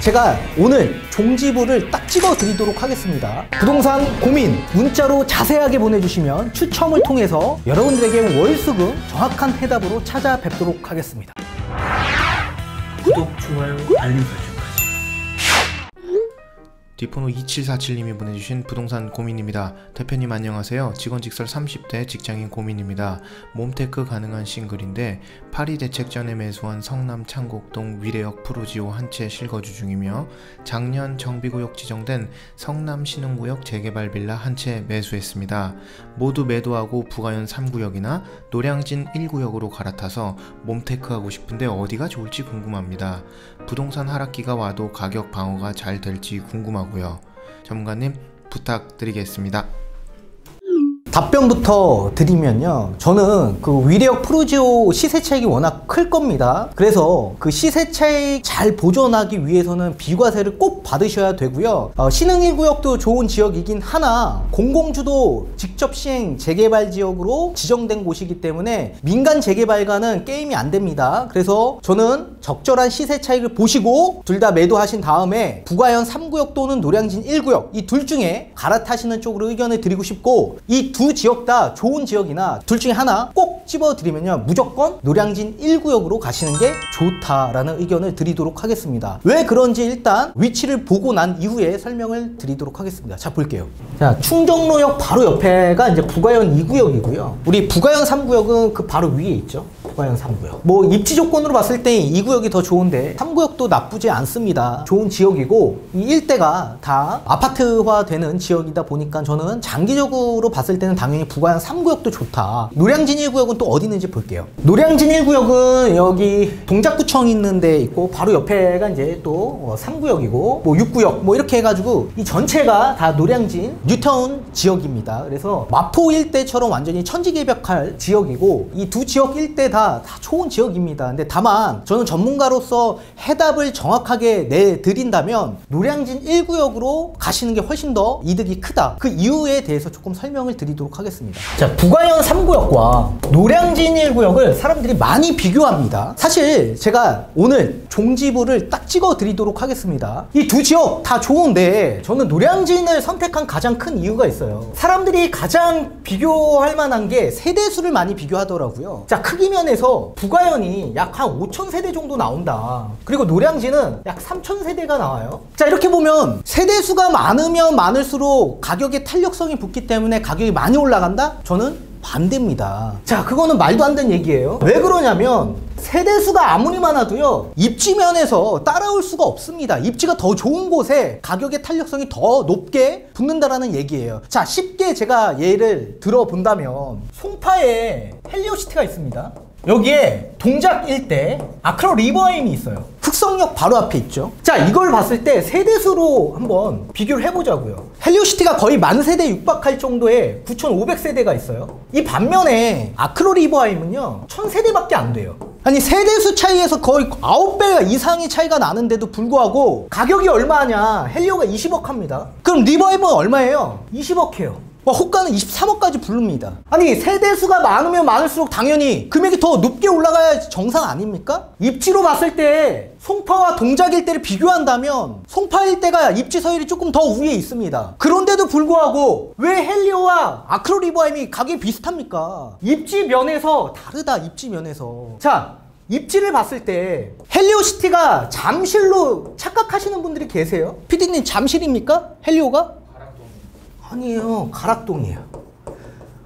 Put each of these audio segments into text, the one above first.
제가 오늘 종지부를 딱 찍어 드리도록 하겠습니다. 부동산 고민 문자로 자세하게 보내주시면 추첨을 통해서 여러분들에게 월수금 정확한 해답으로 찾아뵙도록 하겠습니다. 구독, 좋아요, 알림 설정까지. 뒷번호 2747님이 보내주신 부동산 고민입니다. 대표님 안녕하세요. 직원직설 30대 직장인 고민입니다. 몸테크 가능한 싱글인데 파리 대책 전에 매수한 성남 창곡동 위례역 프루지오 한 채 실거주 중이며 작년 정비구역 지정된 성남 신흥구역 재개발 빌라 한 채 매수했습니다. 모두 매도하고 부가현 3구역이나 노량진 1구역으로 갈아타서 몸테크하고 싶은데 어디가 좋을지 궁금합니다. 부동산 하락기가 와도 가격 방어가 잘 될지 궁금하고요. 전문가님 부탁드리겠습니다. 답변부터 드리면요, 저는 그 위례역 프루지오 시세 차익이 워낙 클 겁니다. 그래서 그 시세 차익 잘 보존하기 위해서는 비과세를 꼭 받으셔야 되고요. 신흥 1구역도 좋은 지역이긴 하나 공공주도 직접 시행 재개발 지역으로 지정된 곳이기 때문에 민간 재개발과는 게임이 안 됩니다. 그래서 저는 적절한 시세 차익을 보시고 둘 다 매도하신 다음에 부가현 3구역 또는 노량진 1구역 이 둘 중에 갈아타시는 쪽으로 의견을 드리고 싶고, 이 두 지역 다 좋은 지역이나 둘 중에 하나 꼭 집어드리면요, 무조건 노량진 1구역으로 가시는 게 좋다라는 의견을 드리도록 하겠습니다. 왜 그런지 일단 위치를 보고 난 이후에 설명을 드리도록 하겠습니다. 자, 볼게요. 자, 충정로역 바로 옆에가 이제 부가현 2구역이고요. 우리 부가현 3구역은 그 바로 위에 있죠. 부가현 3구역. 뭐 입지 조건으로 봤을 때 2구역이 더 좋은데 3구역도 나쁘지 않습니다. 좋은 지역이고 이 일대가 다 아파트화 되는 지역이다 보니까 저는 장기적으로 봤을 때는 당연히 부가현 3구역도 좋다. 노량진 1구역은 또 어디 있는지 볼게요. 노량진 1구역은 여기 동작구청 있는 데 있고 바로 옆에가 이제 또 3구역이고 뭐 6구역 뭐 이렇게 해가지고 이 전체가 다 노량진 뉴타운 지역입니다. 그래서 마포 일대처럼 완전히 천지개벽할 지역이고 이 두 지역 일대 다 좋은 지역입니다. 근데 다만 저는 전문가로서 해답을 정확하게 내드린다면 노량진 1구역으로 가시는 게 훨씬 더 이득이 크다. 그 이유에 대해서 조금 설명을 드리도록 하겠습니다. 자, 부가현 3구역과 노량진 1구역을 사람들이 많이 비교합니다. 사실 제가 오늘 종지부를 딱 찍어 드리도록 하겠습니다. 이 두 지역 다 좋은데 저는 노량진을 선택한 가장 큰 이유가 있어요. 사람들이 가장 비교할 만한 게 세대수를 많이 비교하더라고요. 자, 크기 면에서 부가현이 약 한 5,000세대 정도 나온다. 그리고 노량진은 약 3,000세대가 나와요. 자, 이렇게 보면 세대수가 많으면 많을수록 가격에 탄력성이 붙기 때문에 가격이 많이 올라간다? 저는 반대입니다. 자, 그거는 말도 안 되는 얘기예요. 왜 그러냐면 세대수가 아무리 많아도요, 입지면에서 따라올 수가 없습니다. 입지가 더 좋은 곳에 가격의 탄력성이 더 높게 붙는다라는 얘기예요. 자, 쉽게 제가 예를 들어본다면 송파에 헬리오시티가 있습니다. 여기에 동작 일대 아크로 리버하임이 있어요. 흑성역 바로 앞에 있죠. 자, 이걸 봤을 때 세대수로 한번 비교를 해보자고요. 헬리오시티가 거의 10,000세대 육박할 정도의 9,500세대가 있어요. 이 반면에 아크로 리버하임은요 1,000세대밖에 안 돼요. 아니, 세대수 차이에서 거의 9배 이상의 차이가 나는데도 불구하고 가격이 얼마냐? 헬리오가 20억 합니다. 그럼 리버하임은 얼마예요? 20억 해요. 호가는 23억까지 부릅니다. 아니, 세대수가 많으면 많을수록 당연히 금액이 더 높게 올라가야 정상 아닙니까? 입지로 봤을 때 송파와 동작 일대를 비교한다면 송파 일대가 입지 서열이 조금 더 위에 있습니다. 그런데도 불구하고 왜 헬리오와 아크로 리버하임이 가격이 비슷합니까? 입지 면에서 다르다. 입지 면에서. 자, 입지를 봤을 때 헬리오시티가 잠실로 착각하시는 분들이 계세요. PD님, 잠실입니까? 헬리오가? 아니에요, 가락동이에요.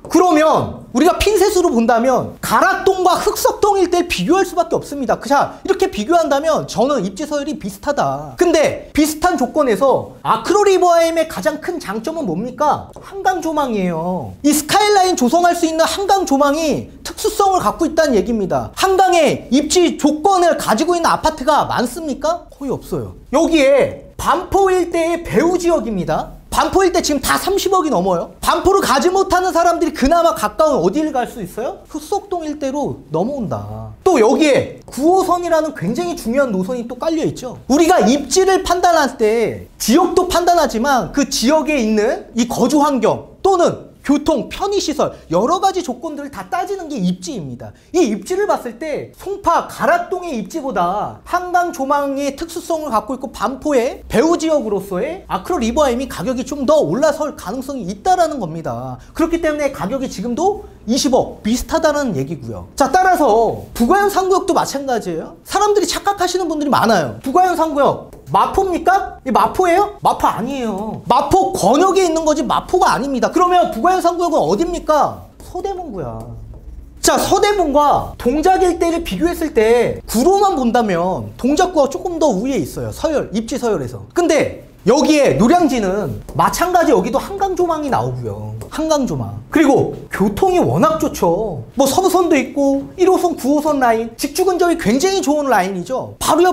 그러면 우리가 핀셋으로 본다면 가락동과 흑석동 일대를 비교할 수밖에 없습니다. 자, 이렇게 비교한다면 저는 입지 서열이 비슷하다. 근데 비슷한 조건에서 아크로 리버하임의 가장 큰 장점은 뭡니까? 한강 조망이에요. 이 스카이라인 조성할 수 있는 한강 조망이 특수성을 갖고 있다는 얘기입니다. 한강에 입지 조건을 가지고 있는 아파트가 많습니까? 거의 없어요. 여기에 반포 일대의 배후 지역입니다. 반포 일대 지금 다 30억이 넘어요. 반포를 가지 못하는 사람들이 그나마 가까운 어디를 갈 수 있어요? 흑석동 일대로 넘어온다. 또 여기에 9호선이라는 굉장히 중요한 노선이 또 깔려있죠. 우리가 입지를 판단할 때 지역도 판단하지만 그 지역에 있는 이 거주 환경 또는 교통, 편의시설 여러 가지 조건들을 다 따지는 게 입지입니다. 이 입지를 봤을 때 송파 가락동의 입지보다 한강 조망의 특수성을 갖고 있고 반포의 배후 지역으로서의 아크로 리버아임이 가격이 좀 더 올라설 가능성이 있다라는 겁니다. 그렇기 때문에 가격이 지금도 20억 비슷하다는 얘기고요. 자, 따라서 부가현 3구역도 마찬가지예요. 사람들이 착각하시는 분들이 많아요. 부가현 3구역 마포입니까? 이 마포예요? 마포 아니에요. 마포 권역에 있는 거지 마포가 아닙니다. 그러면 부가현 3구역은 어딥니까? 서대문구야. 자, 서대문과 동작 일대를 비교했을 때 구로만 본다면 동작구가 조금 더 우위에 있어요. 서열, 입지 서열에서. 근데 여기에 노량진은 마찬가지 여기도 한강조망이 나오고요. 한강조망. 그리고 교통이 워낙 좋죠. 뭐 서부선도 있고 1호선, 9호선 라인, 직주 근접이 굉장히 좋은 라인이죠. 바로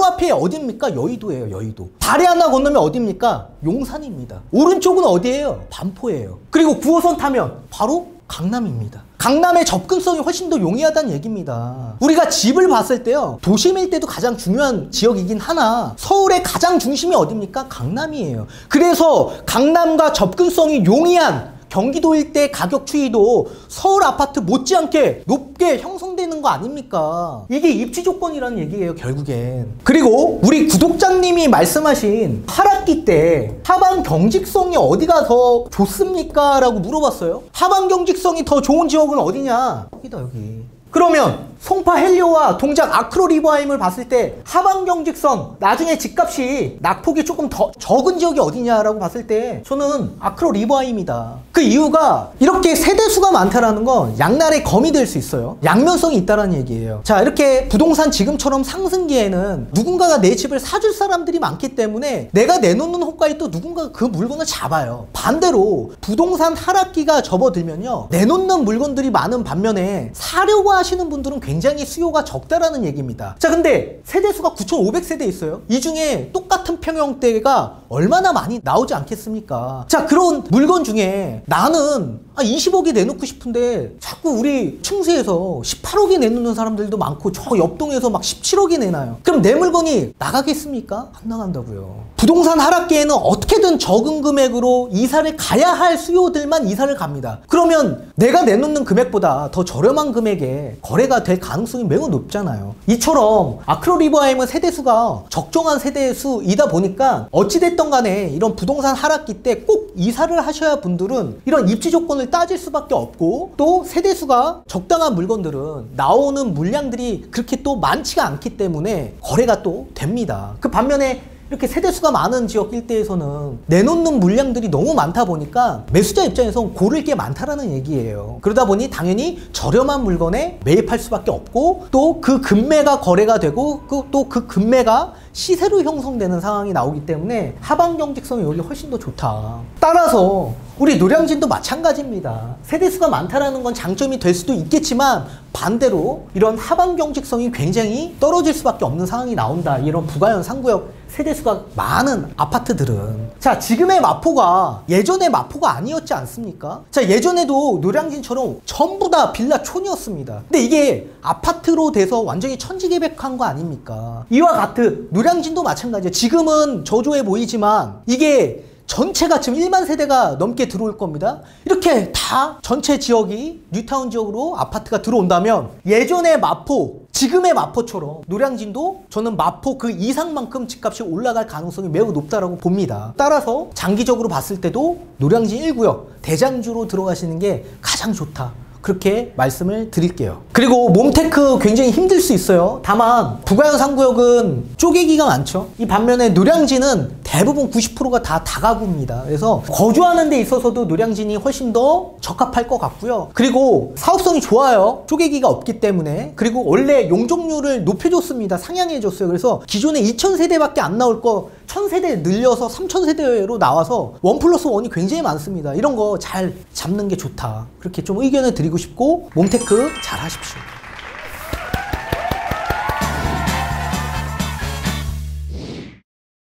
앞에 어딥니까? 여의도예요. 여의도. 다리 하나 건너면 어딥니까? 용산입니다. 오른쪽은 어디예요? 반포예요. 그리고 9호선 타면 바로 강남입니다. 강남의 접근성이 훨씬 더 용이하다는 얘기입니다. 우리가 집을 봤을 때요, 도심 일대도 가장 중요한 지역이긴 하나 서울의 가장 중심이 어딥니까? 강남이에요. 그래서 강남과 접근성이 용이한 경기도 일대 가격 추이도 서울 아파트 못지않게 높게 형성되는 거 아닙니까? 이게 입지 조건이라는 얘기예요, 결국엔. 그리고 우리 구독자님이 말씀하신 하락기 때 하반 경직성이 어디가 더 좋습니까? 라고 물어봤어요. 하반 경직성이 더 좋은 지역은 어디냐? 여기다, 여기. 그러면 송파 헬리오와 동작 아크로 리버아임을 봤을 때 하반 경직성, 나중에 집값이 낙폭이 조금 더 적은 지역이 어디냐라고 봤을 때 저는 아크로 리버아임이다. 그 이유가 이렇게 세대수가 많다라는 건 양날의 검이 될 수 있어요. 양면성이 있다라는 얘기예요. 자, 이렇게 부동산 지금처럼 상승기에는 누군가가 내 집을 사줄 사람들이 많기 때문에 내가 내놓는 호가에 또 누군가가 그 물건을 잡아요. 반대로 부동산 하락기가 접어들면요, 내놓는 물건들이 많은 반면에 사려고 하시는 분들은 굉장히 수요가 적다라는 얘기입니다. 자, 근데 세대수가 9,500세대 있어요. 이 중에 똑같은 평형대가 얼마나 많이 나오지 않겠습니까? 자, 그런 물건 중에 나는 20억이 내놓고 싶은데 자꾸 우리 층수에서 18억이 내놓는 사람들도 많고 저 옆동에서 막 17억이 내놔요. 그럼 내 물건이 나가겠습니까? 안 나간다고요. 부동산 하락기에는 어떻게든 적은 금액으로 이사를 가야 할 수요들만 이사를 갑니다. 그러면 내가 내놓는 금액보다 더 저렴한 금액에 거래가 될 가능성이 매우 높잖아요. 이처럼 아크로 리버아임은 세대수가 적정한 세대수이다 보니까 어찌됐던 간에 이런 부동산 하락기 때 꼭 이사를 하셔야 분들은 이런 입지 조건을 따질 수밖에 없고, 또 세대수가 적당한 물건들은 나오는 물량들이 그렇게 또 많지가 않기 때문에 거래가 또 됩니다. 그 반면에 이렇게 세대수가 많은 지역 일대에서는 내놓는 물량들이 너무 많다 보니까 매수자 입장에선 고를 게 많다라는 얘기예요. 그러다 보니 당연히 저렴한 물건에 매입할 수밖에 없고, 또 그 금매가 거래가 되고 또 그 금매가 시세로 형성되는 상황이 나오기 때문에 하반 경직성이 여기 훨씬 더 좋다. 따라서 우리 노량진도 마찬가지입니다. 세대수가 많다라는 건 장점이 될 수도 있겠지만 반대로 이런 하반 경직성이 굉장히 떨어질 수밖에 없는 상황이 나온다. 이런 부가현 3구역 세대수가 많은 아파트들은. 자, 지금의 마포가 예전의 마포가 아니었지 않습니까? 자, 예전에도 노량진처럼 전부 다 빌라촌이었습니다. 근데 이게 아파트로 돼서 완전히 천지개벽한 거 아닙니까? 이와 같은 노량진도 마찬가지예요. 지금은 저조해 보이지만 이게 전체가 지금 1만 세대가 넘게 들어올 겁니다. 이렇게 다 전체 지역이 뉴타운 지역으로 아파트가 들어온다면 예전의 마포, 지금의 마포처럼 노량진도 저는 마포 그 이상만큼 집값이 올라갈 가능성이 매우 높다라고 봅니다. 따라서 장기적으로 봤을 때도 노량진 1구역 대장주로 들어가시는 게 가장 좋다. 그렇게 말씀을 드릴게요. 그리고 몸테크 굉장히 힘들 수 있어요. 다만 부가현 3구역은 쪼개기가 많죠. 이 반면에 노량진은 대부분 90%가 다 다가구입니다. 그래서 거주하는 데 있어서도 노량진이 훨씬 더 적합할 것 같고요. 그리고 사업성이 좋아요. 쪼개기가 없기 때문에. 그리고 원래 용적률을 높여줬습니다. 상향해줬어요. 그래서 기존에 2,000세대밖에 안 나올 거 1,000세대 늘려서 3,000세대로 나와서 1+1이 굉장히 많습니다. 이런 거 잘 잡는 게 좋다. 그렇게 좀 의견을 드리고 싶고, 몸테크 잘 하십시오.